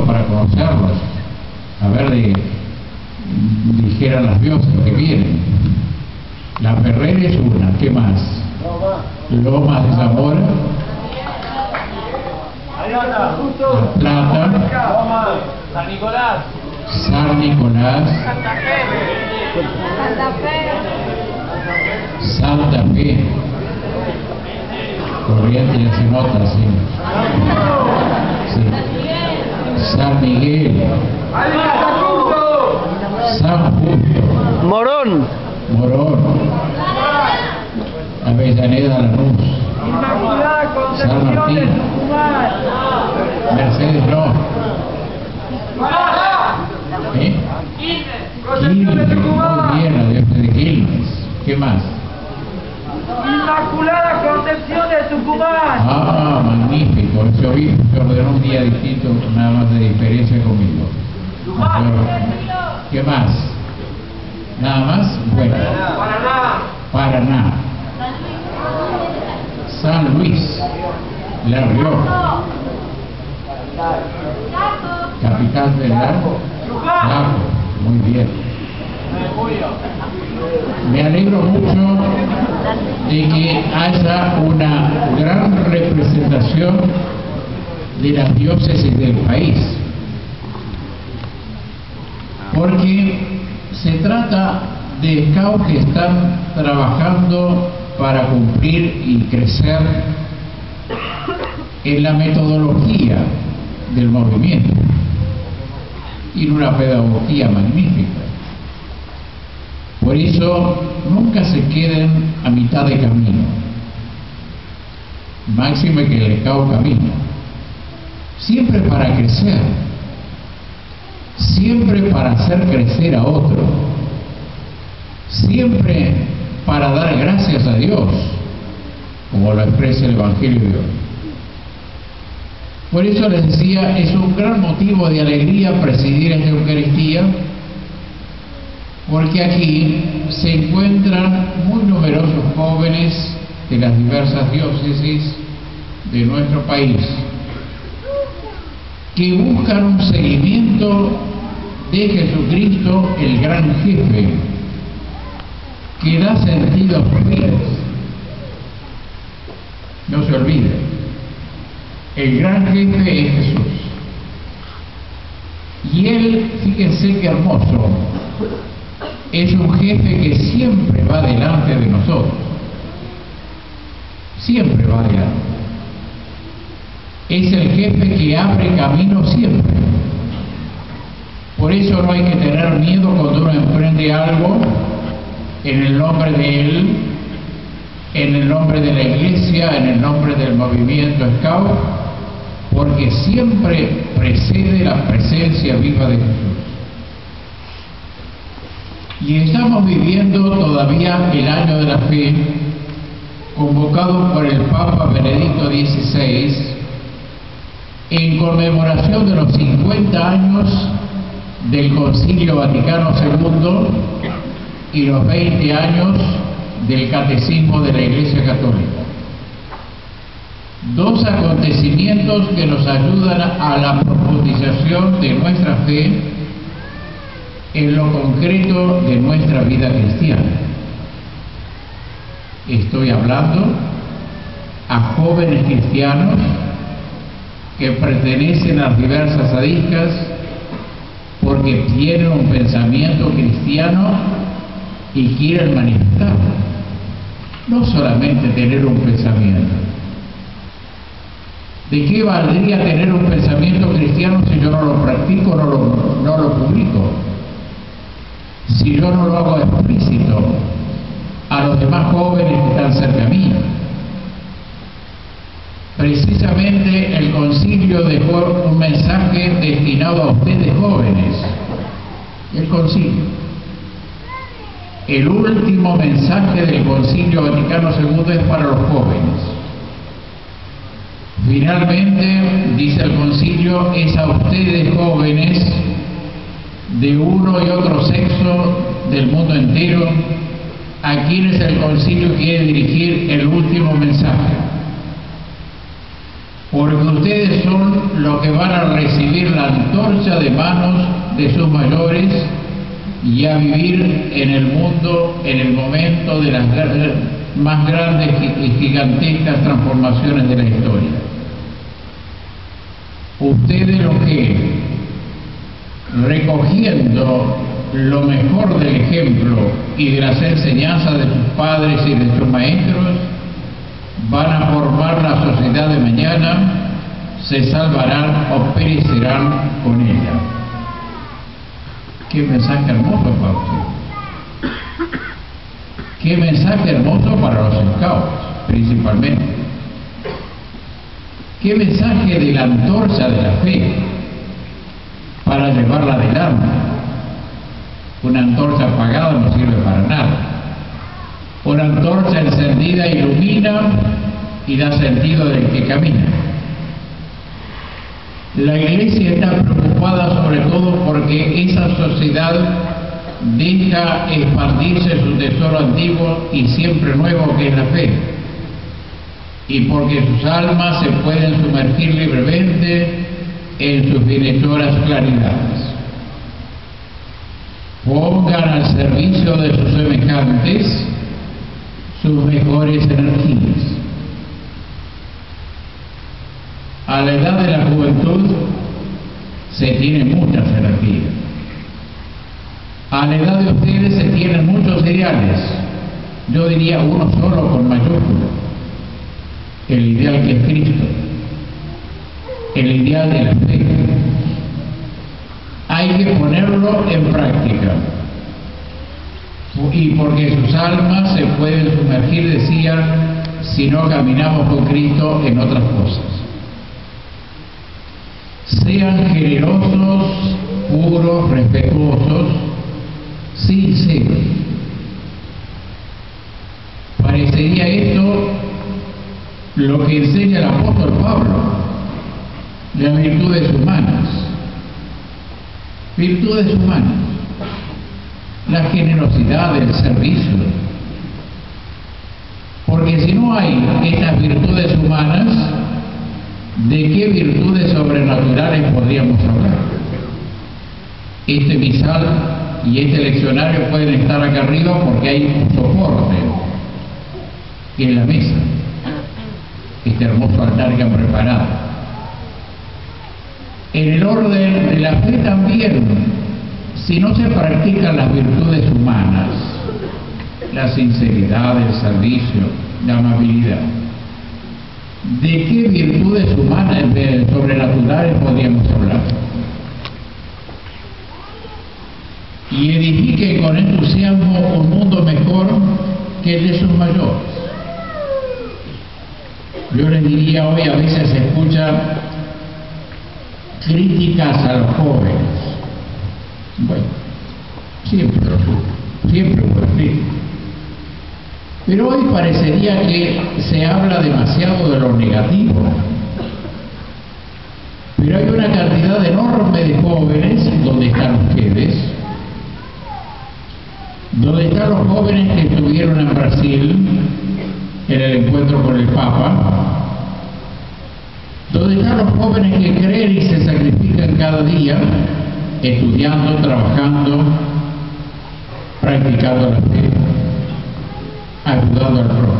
para conocerlos, a ver dijeran las diosas que vienen. La Ferrer es una, ¿qué más? Lomas de Zamora, La Plata, San Nicolás, San Nicolás, Santa Fe, Corrientes ya se nota, sí. San Miguel, San Justo, Morón, Avellaneda, Lanús, San Martín, Mercedes no. Quilmes, muy bien, la diosa de Quilmes. ¿Qué más? Inmaculada Concepción de Tucumán. Ah, magnífico. Yo ordenó un día distinto, nada más de diferencia conmigo. ¿Qué más? ¿Nada más? Bueno. Paraná. San Luis. La Rioja. Capital Federal. Chaco. Muy bien. Me alegro mucho de que haya una gran representación de las diócesis del país, porque se trata de scouts que están trabajando para cumplir y crecer en la metodología del movimiento y en una pedagogía magnífica. Por eso nunca se queden a mitad de camino, máxime que el scout camina, siempre para crecer, siempre para hacer crecer a otro, siempre para dar gracias a Dios, como lo expresa el Evangelio de hoy. Por eso les decía, es un gran motivo de alegría presidir esta Eucaristía, porque aquí se encuentran muy numerosos jóvenes de las diversas diócesis de nuestro país que buscan un seguimiento de Jesucristo, el gran jefe, que da sentido a sus vidas. No se olvide, el gran jefe es Jesús. Y él, fíjense qué hermoso, es un jefe que siempre va delante de nosotros. Siempre va delante. Es el jefe que abre camino siempre. Por eso no hay que tener miedo cuando uno emprende algo en el nombre de Él, en el nombre de la Iglesia, en el nombre del movimiento Scout, porque siempre precede la presencia viva de Jesús. Y estamos viviendo todavía el año de la fe, convocado por el Papa Benedicto XVI, en conmemoración de los 50 años del Concilio Vaticano II y los 20 años del Catecismo de la Iglesia Católica. Dos acontecimientos que nos ayudan a la profundización de nuestra fe en lo concreto de nuestra vida cristiana. Estoy hablando a jóvenes cristianos que pertenecen a las diversas adicas porque tienen un pensamiento cristiano y quieren manifestarlo. No solamente tener un pensamiento. ¿De qué valdría tener un pensamiento cristiano si yo no lo practico, no lo publico? Si yo no lo hago explícito a los demás jóvenes que están cerca mío. Precisamente el concilio dejó un mensaje destinado a ustedes jóvenes. El concilio. El último mensaje del Concilio Vaticano II es para los jóvenes. Finalmente, dice el concilio, es a ustedes jóvenes de uno y otro sexo del mundo entero a quienes el concilio quiere dirigir el último mensaje. porque ustedes son los que van a recibir la antorcha de manos de sus mayores y a vivir en el mundo en el momento de las más grandes y gigantescas transformaciones de la historia. Ustedes los que, recogiendo lo mejor del ejemplo y de las enseñanzas de sus padres y de sus maestros, van a formar la sociedad de mañana, se salvarán o perecerán con ella. Qué mensaje hermoso para usted. Qué mensaje hermoso para los scouts, principalmente. Qué mensaje de la antorcha de la fe para llevarla adelante. Una antorcha apagada no sirve para nada. Una antorcha encendida ilumina y da sentido del que camina. La Iglesia está preocupada sobre todo porque esa sociedad deja expandirse su tesoro antiguo y siempre nuevo, que es la fe, y porque sus almas se pueden sumergir libremente en sus bienhechoras claridades. Pongan al servicio de sus semejantes sus mejores energías. A la edad de la juventud se tienen muchas energías. A la edad de ustedes se tienen muchos ideales. Yo diría uno solo con mayúscula. El ideal que es Cristo. El ideal de la fe. Hay que ponerlo en práctica. Y porque sus almas se pueden sumergir, decía, si no caminamos con Cristo en otras cosas. Sean generosos, puros, respetuosos, sinceros. Parecería esto lo que enseña el apóstol Pablo, las virtudes humanas. Virtudes humanas. La generosidad, el servicio. Porque si no hay estas virtudes humanas, ¿de qué virtudes sobrenaturales podríamos hablar? Este misal y este leccionario pueden estar acá arriba porque hay un soporte en la mesa, este hermoso altar que han preparado. En el orden de la fe también, si no se practican las virtudes humanas, la sinceridad, el servicio, la amabilidad, ¿de qué virtudes humanas sobrenaturales podríamos hablar? Y edifiquen con entusiasmo un mundo mejor que el de sus mayores. Yo les diría hoy, a veces se escuchan críticas a los jóvenes. Bueno, siempre hubo críticas. Pero hoy parecería que se habla demasiado de lo negativo. Pero hay una cantidad enorme de jóvenes, ¿dónde están ustedes? ¿Dónde están los jóvenes que estuvieron en Brasil en el encuentro con el Papa? ¿Dónde están los jóvenes que creen y se sacrifican cada día, estudiando, trabajando, practicando la fe, ayudando al prójimo?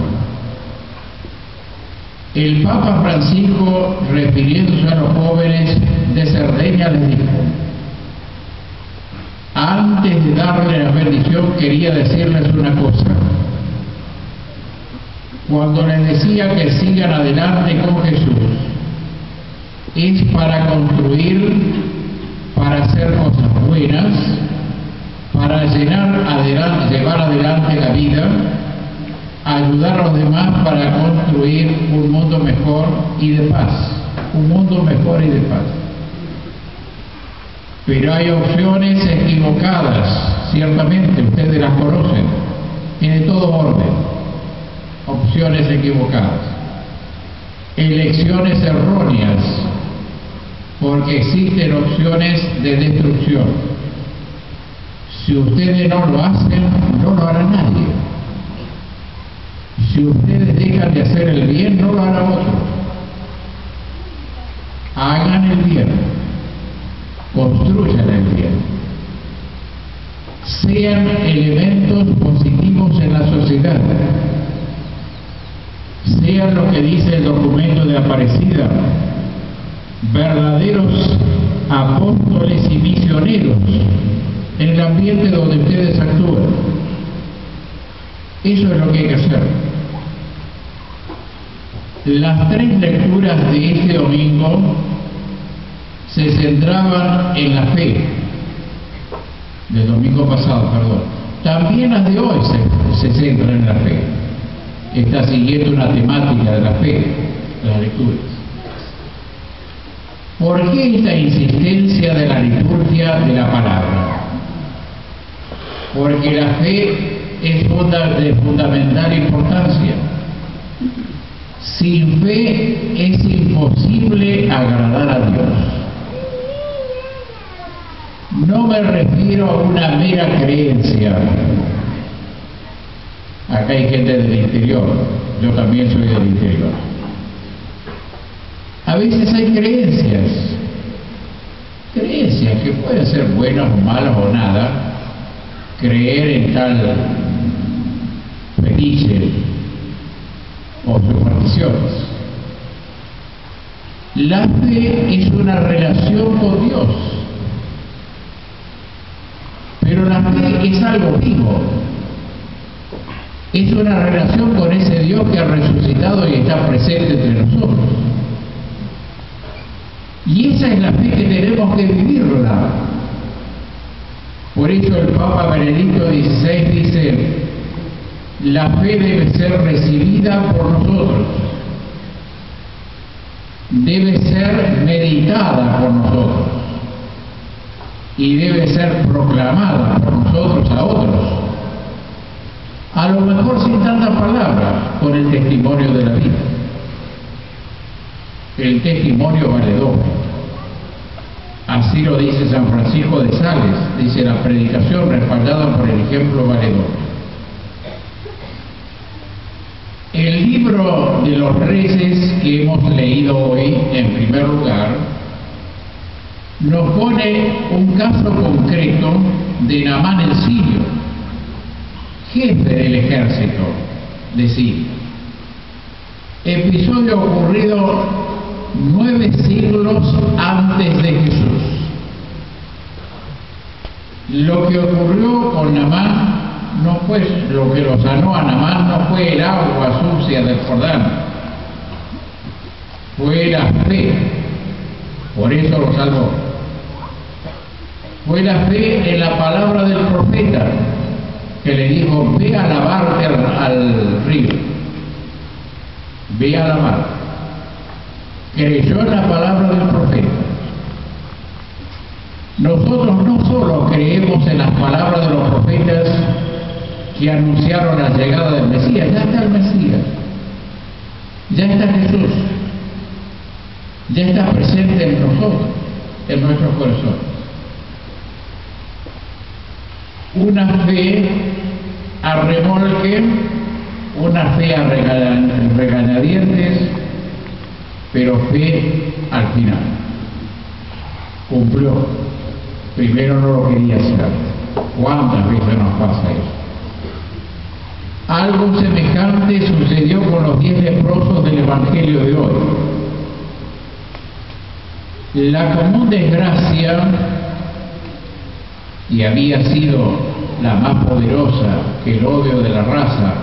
El Papa Francisco, refiriéndose a los jóvenes de Cerdeña, les dijo: antes de darle la bendición quería decirles una cosa. Cuando les decía que sigan adelante con Jesús, es para construir, para hacer cosas buenas, para llevar adelante la vida, ayudar a los demás para construir un mundo mejor y de paz. Un mundo mejor y de paz. Pero hay opciones equivocadas, ciertamente, ustedes las conocen, tiene todo orden. Opciones equivocadas. Elecciones erróneas, porque existen opciones de destrucción. Si ustedes no lo hacen, no lo hará nadie. Si ustedes dejan de hacer el bien, no lo hará otro. hagan el bien, construyan el bien, sean elementos positivos en la sociedad, sean lo que dice el documento de Aparecida, verdaderos apóstoles y misioneros en el ambiente donde ustedes actúan. Eso es lo que hay que hacer. Las 3 lecturas de este domingo se centraban en la fe, del domingo pasado, perdón. También las de hoy se centran en la fe. Está siguiendo una temática de la fe, las lecturas. ¿Por qué esta insistencia de la liturgia de la palabra? Porque la fe es de fundamental importancia. Sin fe es imposible agradar a Dios. No me refiero a una mera creencia. Acá hay gente del interior, yo también soy del interior. A veces hay creencias que pueden ser buenas o malas o nada, creer en tal fetiche o supersticiones. La fe es una relación con Dios, pero la fe es algo vivo. Es una relación con ese Dios que ha resucitado y está presente entre nosotros. Y esa es la fe que tenemos que vivirla. Por eso el Papa Benedicto XVI dice, la fe debe ser recibida por nosotros, debe ser meditada por nosotros y debe ser proclamada por nosotros a otros. A lo mejor sin tantas palabras, con el testimonio de la vida. El testimonio vale doble. Así lo dice San Francisco de Sales, dice la predicación respaldada por el ejemplo vale doble. El libro de los Reyes que hemos leído hoy, en primer lugar, nos pone un caso concreto de Naamán el sirio, jefe del ejército de Siria. Episodio ocurrido 9 siglos antes de Jesús. Lo que ocurrió con Naamán no fue, lo que lo sanó a Naamán no fue el agua sucia del Jordán, fue la fe, por eso lo salvó. Fue la fe en la palabra del profeta, que le dijo, ve a lavarte al río, ve a lavar. Creyó en la palabra del profeta. Nosotros no solo creemos en las palabras de los profetas que anunciaron la llegada del Mesías, ya está el Mesías, ya está Jesús, ya está presente en nosotros, en nuestros corazones. Una fe a remolque, una fe a regañadientes, pero fe al final. Cumplió. Primero no lo quería hacer. ¿Cuántas veces nos pasa eso? Algo semejante sucedió con los 10 leprosos del Evangelio de hoy. La común desgracia, y había sido la más poderosa que el odio de la raza,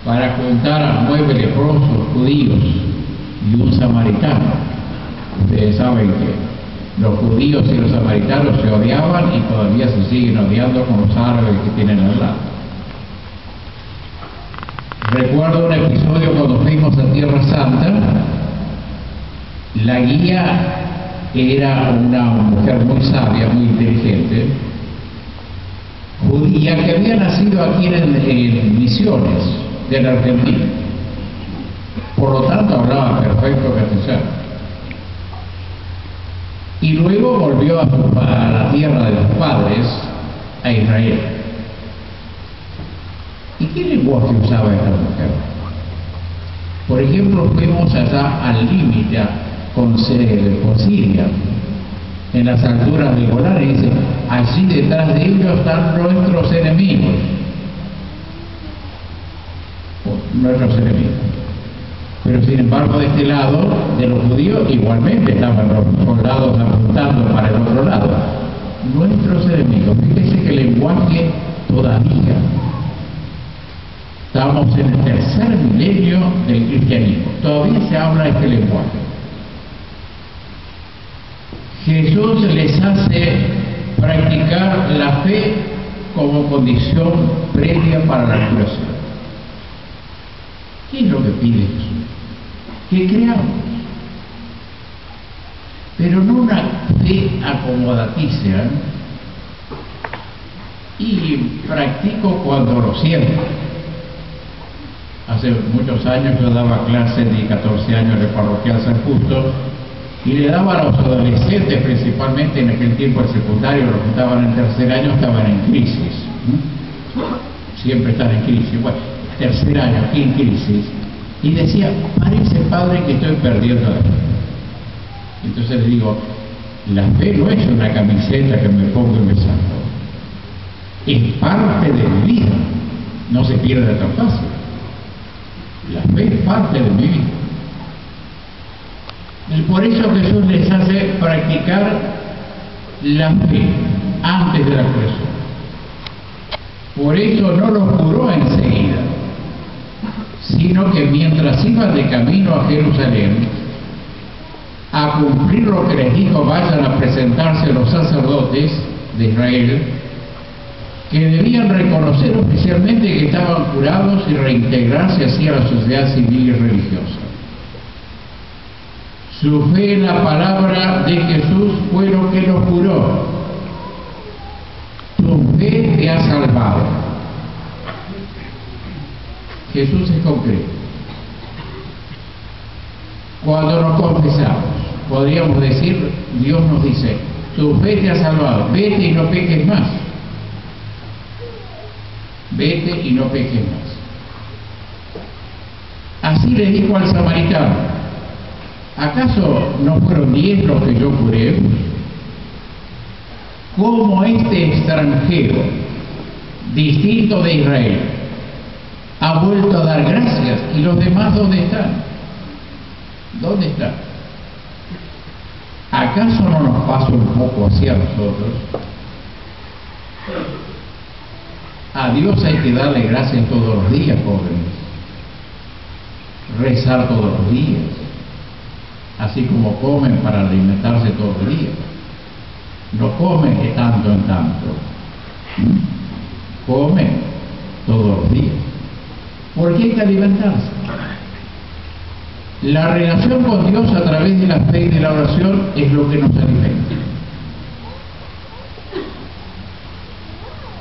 para juntar a 9 leprosos judíos y un samaritano. Ustedes saben que los judíos y los samaritanos se odiaban y todavía se siguen odiando con los árabes que tienen al lado. Recuerdo un episodio cuando fuimos a Tierra Santa. La guía era una mujer muy sabia, muy inteligente, judía, que había nacido aquí en Misiones, de la Argentina. Por lo tanto, hablaba perfecto castellano. Y luego volvió a la tierra de los padres, a Israel. ¿Y qué lenguaje usaba esta mujer? Por ejemplo, fuimos allá al límite, concilia en las alturas del Golán y dice, allí detrás de ellos están nuestros enemigos. Nuestros enemigos. Pero sin embargo, de este lado, de los judíos, igualmente estaban los soldados apuntando para el otro lado. Nuestros enemigos. Fíjese que el lenguaje todavía. Estamos en el tercer milenio del cristianismo. Todavía se habla este lenguaje. Jesús les hace practicar la fe como condición previa para la curación. ¿Qué es lo que pide Jesús? Que creamos. Pero no una fe acomodaticia. Y practico cuando lo siento. Hace muchos años yo daba clases de 14 años de parroquial San Justo y le daba a los adolescentes, principalmente en aquel tiempo el secundario, los que estaban en tercer año estaban en crisis. Siempre están en crisis. Bueno, tercer año aquí en crisis. Y decía, parece padre que estoy perdiendo la fe. Entonces le digo, la fe no es una camiseta que me pongo y me saco. Es parte de mi vida. No se pierde tan fácil. La fe es parte de mi vida. Y por eso Jesús les hace practicar la fe antes de la curación. Por eso no los curó enseguida, sino que mientras iban de camino a Jerusalén a cumplir lo que les dijo, vayan a presentarse los sacerdotes de Israel, que debían reconocer oficialmente que estaban curados y reintegrarse así a la sociedad civil y religiosa. Su fe en la palabra de Jesús fue lo que los curó. Tu fe te ha salvado. Jesús es concreto. Cuando nos confesamos, podríamos decir, Dios nos dice, tu fe te ha salvado, vete y no peques más. Vete y no peques más. Así le dijo al samaritano, ¿acaso no fueron 10 los que yo curé? ¿Cómo este extranjero, distinto de Israel, ha vuelto a dar gracias? ¿Y los demás dónde están? ¿Dónde están? ¿Acaso no nos pasa un poco así a nosotros? A Dios hay que darle gracias todos los días, jóvenes. Rezar todos los días. Así como comen para alimentarse todos los días. No comen de tanto en tanto. Comen todos los días. ¿Por qué hay que alimentarse? La relación con Dios a través de la fe y de la oración es lo que nos alimenta.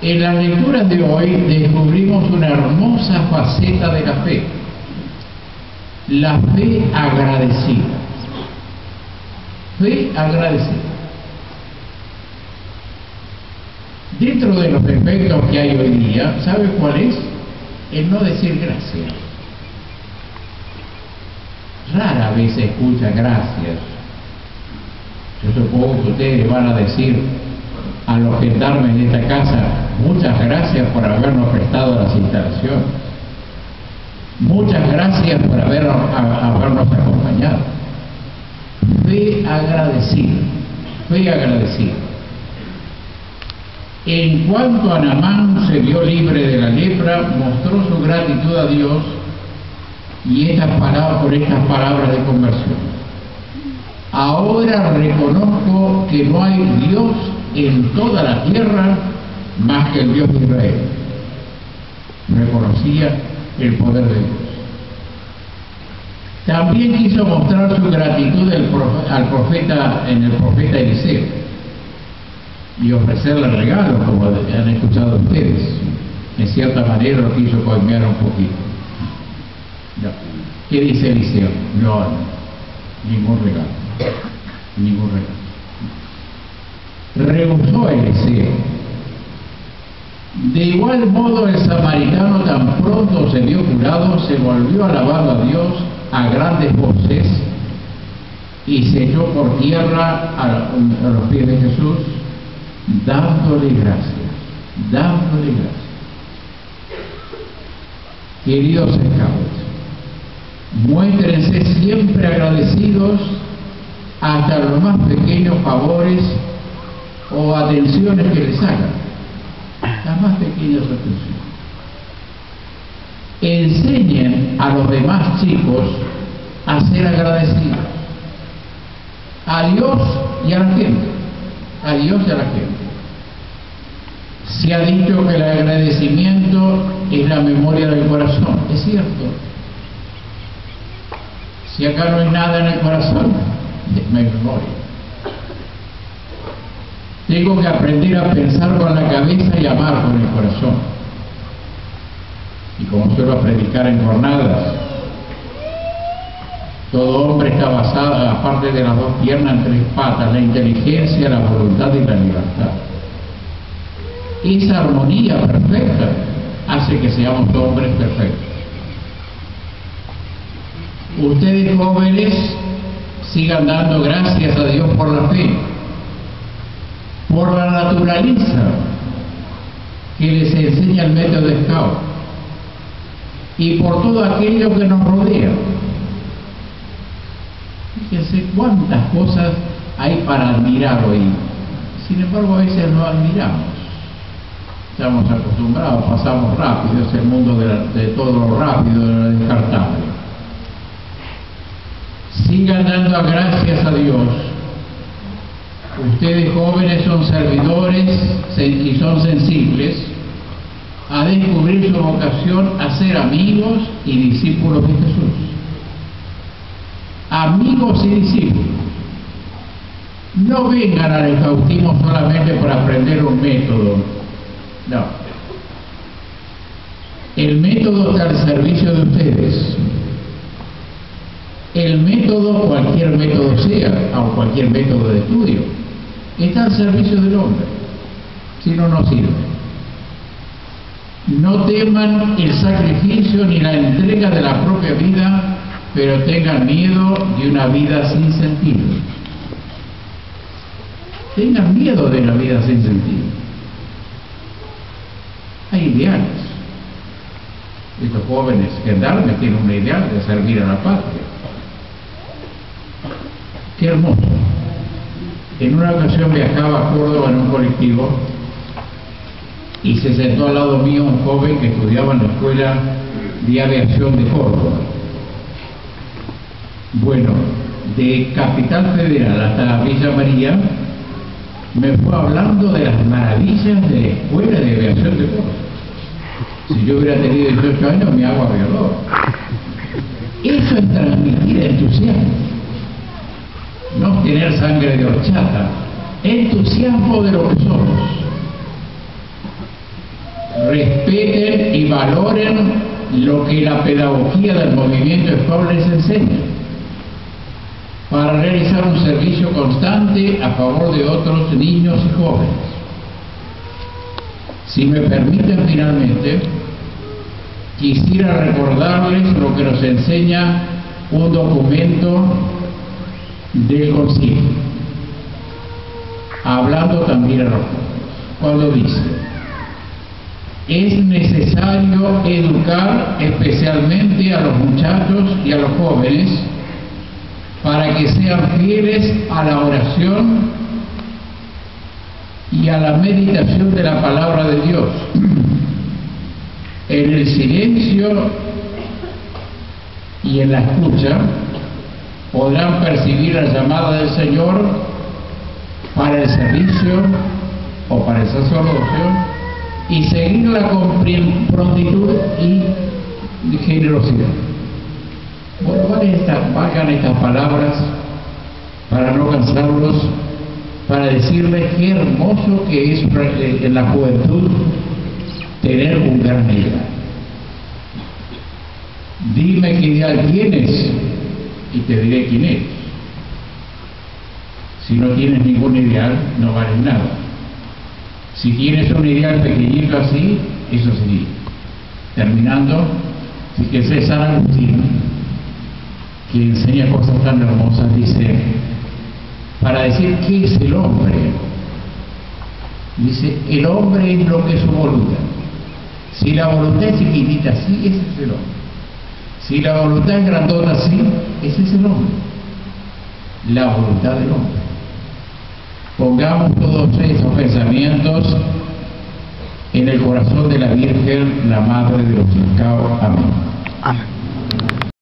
En las lecturas de hoy descubrimos una hermosa faceta de la fe. La fe agradecida. Fe agradecida. Dentro de los defectos que hay hoy día, ¿sabe cuál es? El no decir gracias. Rara vez se escucha gracias. Yo supongo que ustedes van a decir a los gendarmes de esta casa, muchas gracias por habernos prestado las instalaciones. Muchas gracias por habernos acompañado. Fe agradecida. Fe agradecida. En cuanto a Naamán se vio libre de la lepra, mostró su gratitud a Dios y por estas palabras de conversión. Ahora reconozco que no hay Dios en toda la tierra más que el Dios de Israel. Reconocía el poder de Dios. También quiso mostrar su gratitud al profeta, en el profeta Eliseo, y ofrecerle regalos, como han escuchado ustedes. En cierta manera lo quiso coimear un poquito. No. ¿Qué dice Eliseo? No, ningún regalo. Ningún regalo. Rehusó a Eliseo. De igual modo el samaritano, tan pronto se vio curado, se volvió alabando a Dios a grandes voces y se echó por tierra a los pies de Jesús, dándole gracias, dándole gracias. Queridos scouts, muéstrense siempre agradecidos hasta los más pequeños favores o atenciones que les hagan, las más pequeñas atenciones. Enseñen a los demás chicos a ser agradecidos, a Dios y a la gente, a Dios y a la gente. Se ha dicho que el agradecimiento es la memoria del corazón, es cierto. Si acá no hay nada en el corazón, no hay memoria. Tengo que aprender a pensar con la cabeza y amar con el corazón. Y como suelo predicar en jornadas, todo hombre está basado, aparte de las dos piernas, en tres patas: la inteligencia, la voluntad y la libertad. Esa armonía perfecta hace que seamos hombres perfectos. Ustedes jóvenes sigan dando gracias a Dios por la fe, por la naturaleza que les enseña el método Scout y por todo aquello que nos rodea. Fíjense cuántas cosas hay para admirar hoy. Sin embargo, a veces no admiramos. Estamos acostumbrados, pasamos rápido, es el mundo de todo lo rápido, de lo descartable. Sigan dando gracias a Dios. Ustedes jóvenes son servidores y son sensibles a descubrir su vocación a ser amigos y discípulos de Jesús. Amigos y discípulos. No vengan al escautismo solamente por aprender un método. No. El método está al servicio de ustedes. El método, cualquier método sea, o cualquier método de estudio, está al servicio del hombre. Si no, no sirve. No teman el sacrificio ni la entrega de la propia vida, pero tengan miedo de una vida sin sentido. Tengan miedo de la vida sin sentido. Hay ideales. Estos jóvenes gendarmes tienen un ideal de servir a la patria. Qué hermoso. En una ocasión viajaba a Córdoba en un colectivo y se sentó al lado mío un joven que estudiaba en la Escuela de Aviación de Córdoba. Bueno, de Capital Federal hasta Villa María me fue hablando de las maravillas de la Escuela de Aviación de Córdoba. Si yo hubiera tenido 18 años me hago aviador. Eso es transmitir entusiasmo, no tener sangre de horchata, entusiasmo de lo que somos. Respeten y valoren lo que la pedagogía del movimiento Scout les enseña, para realizar un servicio constante a favor de otros niños y jóvenes. Si me permiten, finalmente, quisiera recordarles lo que nos enseña un documento del concilio, hablando también a los jóvenes, cuando dice: es necesario educar especialmente a los muchachos y a los jóvenes para que sean fieles a la oración y a la meditación de la palabra de Dios. En el silencio y en la escucha podrán percibir la llamada del Señor para el servicio o para el sacerdocio y seguirla con prontitud y generosidad. Bueno, valgan estas palabras para no cansarlos, para decirles qué hermoso que es en la juventud tener un gran ideal. Dime qué ideal tienes y te diré quién eres. Si no tienes ningún ideal, no vales nada. Si tienes un ideal pequeñito así, eso sería. Terminando, fíjese San Agustín, que enseña cosas tan hermosas, dice, para decir qué es el hombre, dice, el hombre es lo que es su voluntad. Si la voluntad es chiquitita, sí, ese es el hombre. Si la voluntad es grandota, sí, ese es el hombre. La voluntad del hombre. Pongamos todos esos pensamientos en el corazón de la Virgen, la Madre de los Pescados. Amén. Amén.